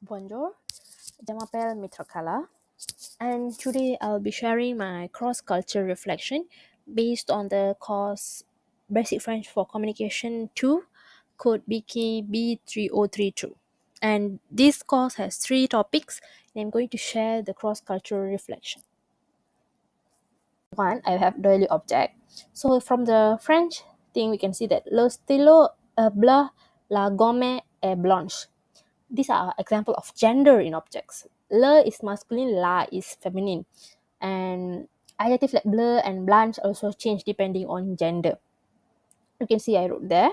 Bonjour, je m'appelle Mitrakala, and today I'll be sharing my cross culture reflection based on the course Basic French for Communication 2, code BKB3032. And this course has three topics, and I'm going to share the cross cultural reflection. One, I have daily object. So from the French thing, we can see that le stylo est bleu, la gomme est blanche. These are example of gender in objects. Le is masculine, la is feminine. And adjective like bleu and blanche also change depending on gender. You can see I wrote there.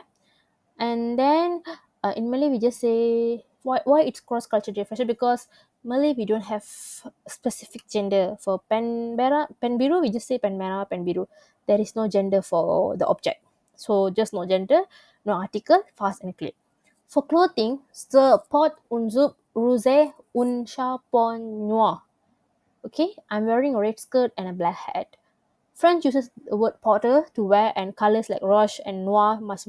And then in Malay, we just say why it's cross cultural differentiation, because Malay we don't have specific gender. For pen merah, pen biru, we just say pen merah, pen biru. There is no gender for the object. So just no gender, no article, fast and clear. For clothing, the pot unzub rose un chapon noir. Okay, I'm wearing a red skirt and a black hat. French uses the word porter to wear, and colors like rouge and noir must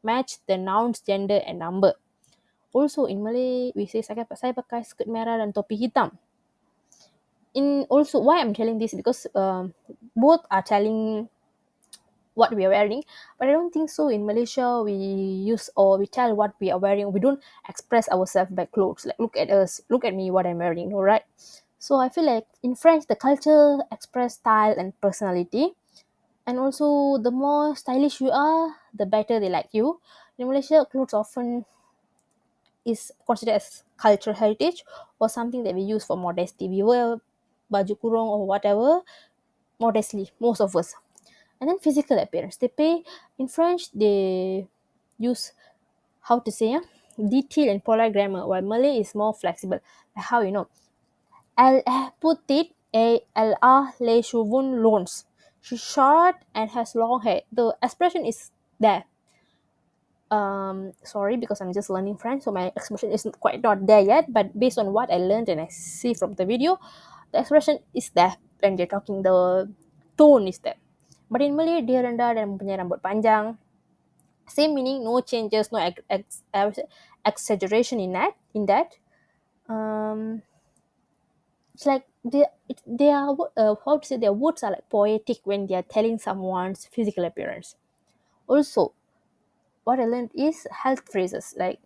match the noun's gender and number. Also in Malay, we say saya pakai skirt merah dan topi hitam. In also, why I'm telling this, because both are telling what we are wearing, but I don't think so in Malaysia we use or we tell what we are wearing. We don't express ourselves by clothes, like look at us, look at me, what I'm wearing, all right? So I feel like in French the culture express style and personality, and also the more stylish you are, the better they like you. In Malaysia, clothes often is considered as cultural heritage or something that we use for modesty. We wear baju kurung or whatever modestly, most of us. And then physical appearance, they pay in French, they use, how to say, detail and polite grammar, while Malay is more flexible. Like how you know, elle est petite et elle a les cheveux longs. She's short and has long hair. The expression is there. Sorry, because I'm just learning French, so my expression isn't quite not there yet. But based on what I learned and I see from the video, the expression is there when they're talking. The tone is there. But in Malay, dia rendah dan mempunyai rambut panjang. Same meaning, no changes, no exaggeration in that. Um, it's like they are how to say, their words are like poetic when they are telling someone's physical appearance. Also, what I learned is health phrases like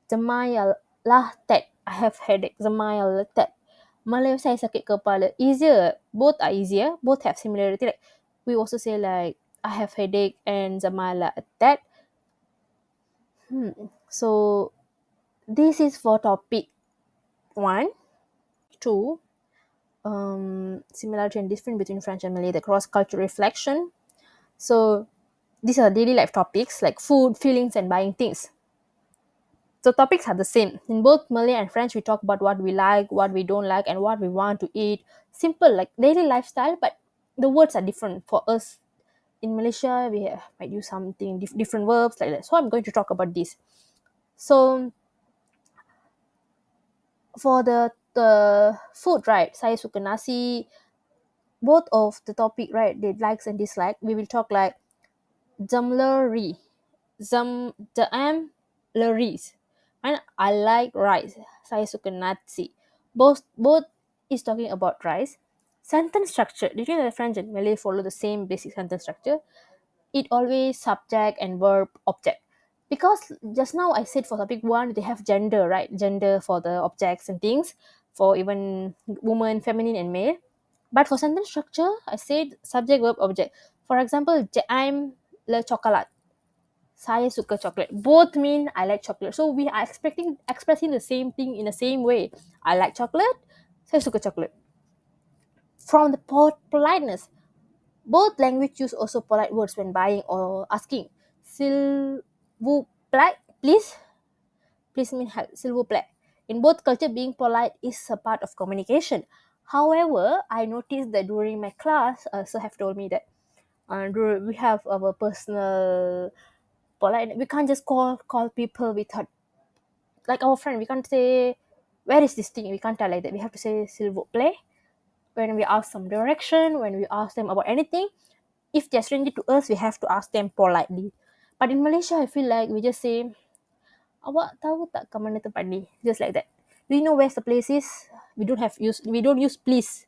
Zemayal lah tet, I have headache. Zemayal tet, Malay saya sakit kepala. Easier, both are easier, both have similarity. Like we also say like I have headache and Zemayal tet. So this is for topic 1. 2, similarity and difference between French and Malay, the cross-cultural reflection. So these are daily life topics like food, feelings, and buying things. So topics are the same. In both Malay and French, we talk about what we like, what we don't like, and what we want to eat. Simple, like daily lifestyle, but the words are different. For us in Malaysia, we might use something different verbs like that. So I'm going to talk about this. So for the food, right? Saya suka nasi. Both of the topic, right? The likes and dislike. We will talk like Zamleri, Leries. And I like rice. Saya suka nasi. Both is talking about rice. Sentence structure. Did you know that French and Malay follow the same basic sentence structure? It always subject and verb object. Because just now I said for topic 1, they have gender, right? Gender for the objects and things, for even woman, feminine, and male. But for sentence structure, I said subject, verb, object. For example, I'm le chocolat. Saya suka chocolate. Both mean I like chocolate. So we are expressing the same thing in the same way. I like chocolate. Saya suka chocolate. From the politeness, both language use also polite words when buying or asking. S'il vous plaît, please. Please mean help. S'il vous plaît. In both culture, being polite is a part of communication. However, I noticed that during my class, so have told me that we have our personal polite. We can't just call people without, like our friend. We can't say where is this thing. We can't tell like that. We have to say s'il vous plaît when we ask some direction. When we ask them about anything, if they're stranger to us, we have to ask them politely. But in Malaysia, I feel like we just say, awak tahu tak ke mana tempat ni? Just like that. Do you know where's the place is? We don't use please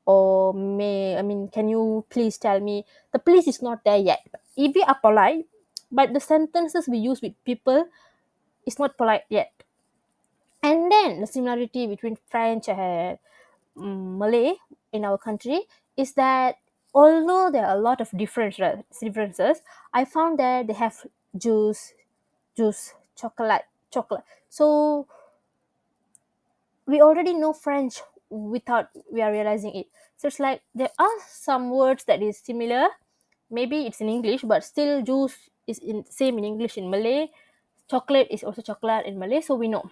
or can you please tell me? The please is not there yet. If we are polite, but the sentences we use with people is not polite yet. And then the similarity between French and Malay in our country is that although there are a lot of differences, I found that they have juice, chocolate. So we already know French without we are realizing it. So it's like there are some words that is similar. Maybe it's in English, but still juice is in same in English in Malay. Chocolate is also chocolate in Malay, so we know.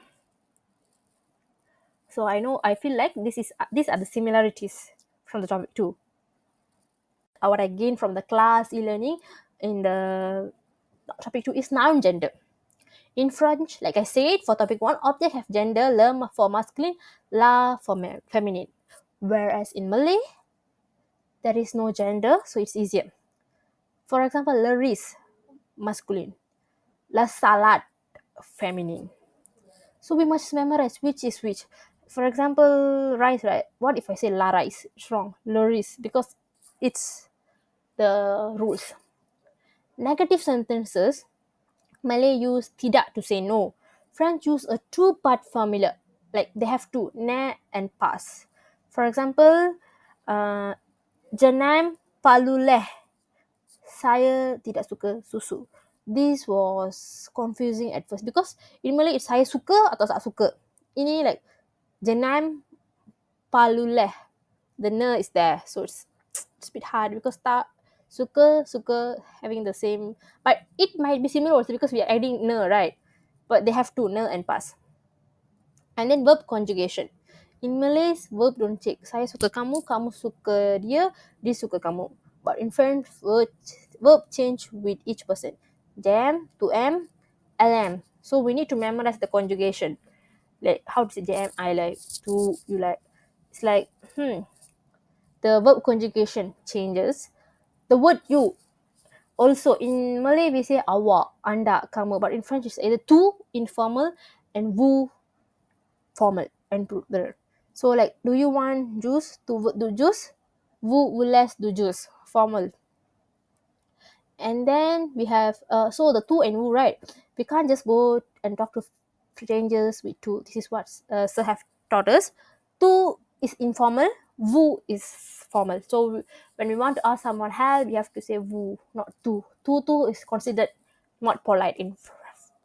So I feel like these are the similarities from the topic two. What I gained from the class e-learning in the topic two is noun gender. In French, like I said, for topic one, object have gender, le for masculine, la for feminine. Whereas in Malay, there is no gender, so it's easier. For example, le riz, masculine, la salad, feminine. So we must memorize which is which. For example, rice, right? What if I say la rice? It's wrong. Le riz, because it's the rules. Negative sentences, Malay use tidak to say no. French use a two-part formula. Like they have two, ne and pas. For example, Janam paluleh. Saya tidak suka susu. This was confusing at first because in Malay it's saya suka atau tak suka. Ini like Janam paluleh. The ne is there, so it's a bit hard because tak suka having the same, but it might be similar also because we are adding ne, right? But they have two, ne and pas. And then verb conjugation. In Malay, verb don't check. Saya suka kamu, kamu suka dia, dia suka kamu. But in French, verb change with each person. Jam, to am, lm. So we need to memorize the conjugation. Like how to say jam, I like, to, you like. It's like, the verb conjugation changes. The word you, also in Malay we say awak, anda, kamu, but in French it's either tu, informal, and vous, formal and plural. So like, do you want juice? To do juice. Vous voulez do juice, formal. And then we have so the tu and vous, right? We can't just go and talk to strangers with tu. This is what Sir have taught us. Tu is informal, vous is formal. So when we want to ask someone help, we have to say vous, not tu. Tu is considered not polite in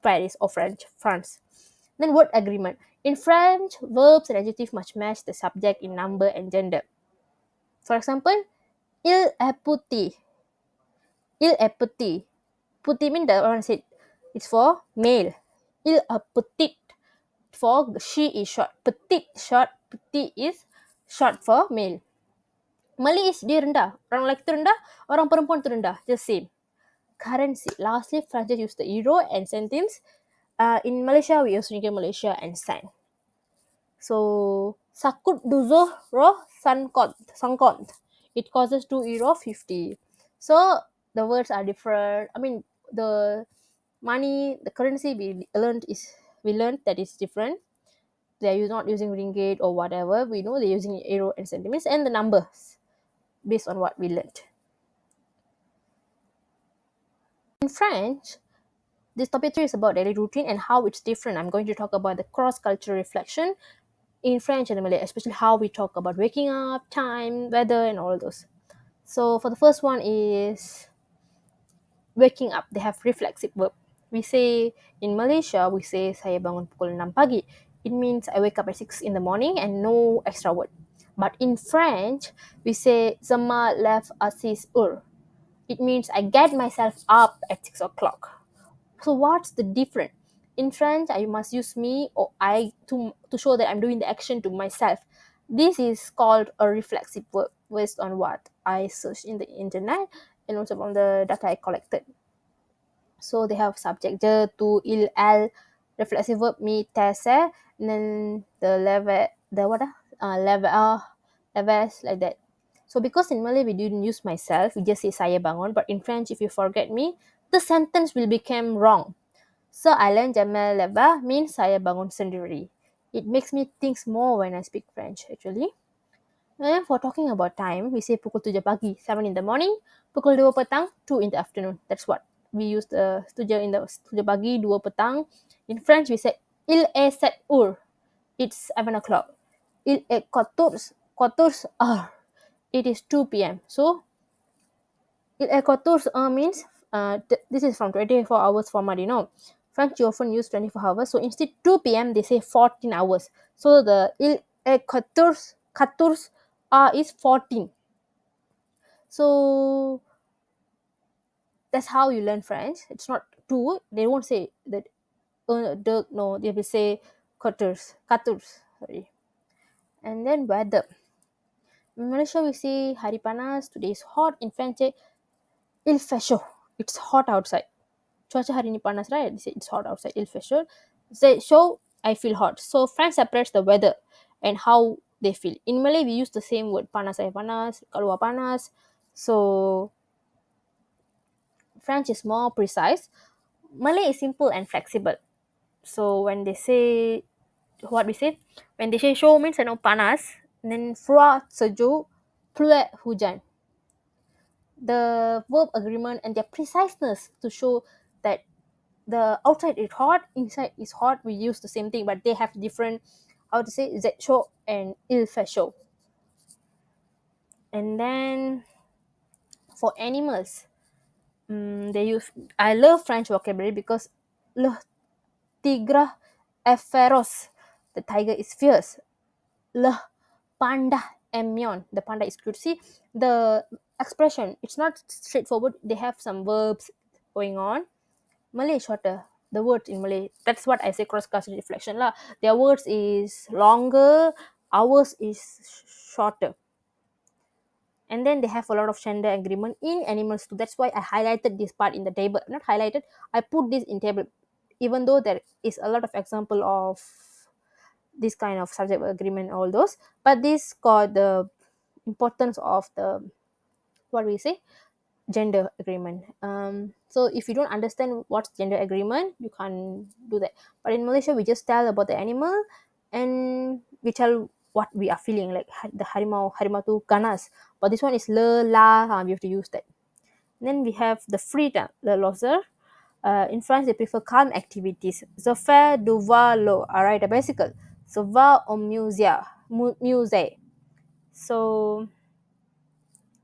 Paris or France. Then word agreement. In French, verbs and adjectives must match the subject in number and gender. For example, il est petit. Il est petit. Petit means the one said it's for male. Il est petit for she is short. Petit short. Petit is short for male. Malay is dia rendah. Orang lelaki tu rendah, orang perempuan tu rendah. Just same. Currency. Lastly, French use the euro and centimes. In Malaysia, we use ringgit Malaysia and cent. So, sakut duzuh roh sangkont. It causes 2 euro 50. So, the words are different. I mean, the money, the currency we learned that is different. They're not using ringgit or whatever. We know they're using euro and centimeters and the numbers based on what we learned. In French, this topic 3 is about daily routine and how it's different. I'm going to talk about the cross-cultural reflection in French and Malay, especially how we talk about waking up, time, weather, and all those. So for the first one is waking up. They have reflexive verb. We say in Malaysia, we say saya bangun pukul 6 pagi. It means I wake up at 6 in the morning and no extra word. But in French, we say je me lève à 6 heures. It means I get myself up at 6 o'clock. So what's the difference? In French, I must use me or I to show that I'm doing the action to myself. This is called a reflexive verb based on what I searched in the internet and also from the data I collected. So they have subject je, tu, il, elle, reflexive verb me, tese, and then the level, leves, like that. So because in Malay we didn't use myself, we just say saya bangun, but in French if you forget me, the sentence will become wrong. So Sealan Jamal leva means saya bangun sendiri. It makes me think more when I speak French, actually. And for talking about time, we say pukul 7 pagi, 7 in the morning, pukul 2 petang, 2 in the afternoon. That's what we use the 7 pagi, 2 petang. In French, we say il est 7 heures. It's 7 o'clock. Il est 14 heures. It is 2 p.m. So, il est 14 heures means this is from 24 hours format, French you often use 24 hours. So instead 2 p.m. they say 14 hours. So the il est 14 hours is 14. So that's how you learn French. It's not two. They won't say that no, they will say 14. Sorry. And then weather. In Malaysia we say hari panas, today is hot. In French say il fait chaud. It's hot outside. Cuaca hari ni panas, right? They say it's hot outside. Il fait chaud. Say show I feel hot. So French separates the weather and how they feel. In Malay we use the same word panas saya panas, keluar panas. So French is more precise. Malay is simple and flexible. So when they say what we say, when they say show means panas, then froid sejuk, pluie hujan. The verb agreement and their preciseness to show that the outside is hot, inside is hot. We use the same thing, but they have different. How to say Z show and il fait chaud. And then for animals, they use. I love French vocabulary because le tigre est féroce. The tiger is fierce. Le panda est mignon. The panda is cute. See the expression. It's not straightforward. They have some verbs going on. Malay is shorter. The words in Malay. That's what I say cross-cultural reflection lah. Their words is longer. Ours is shorter. And then they have a lot of gender agreement in animals too. That's why I highlighted this part in the table. Not highlighted. I put this in table, even though there is a lot of example of this kind of subject agreement, all those. But this got the importance of the what we say gender agreement. So if you don't understand what's gender agreement, you can't do that. But in Malaysia, we just tell about the animal and we tell what we are feeling, like the harimau tu ganas. But this one is le la. We have to use that. And then we have the free time, le loser. In France, they prefer calm activities. Je fais du vélo. I ride a bicycle. Je vais au musée. So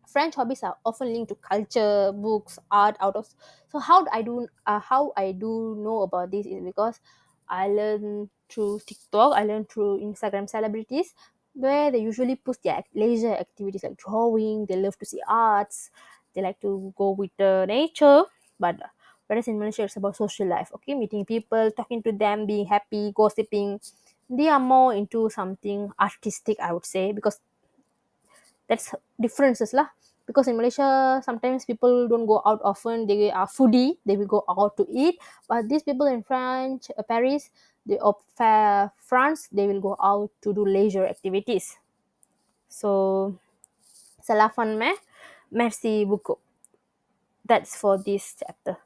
French hobbies are often linked to culture, books, art, out of. So how I do know about this is because I learn through TikTok, I learn through Instagram celebrities, where they usually post their leisure activities like drawing. They love to see arts. They like to go with the nature. But whereas in Malaysia, it's about social life. Okay, meeting people, talking to them, being happy, gossiping. They are more into something artistic, I would say, because that's differences lah. Because in Malaysia sometimes people don't go out often, they are foodie, they will go out to eat. But these people in France, Paris, France, they will go out to do leisure activities. So c'est la fin, merci beaucoup. That's for this chapter.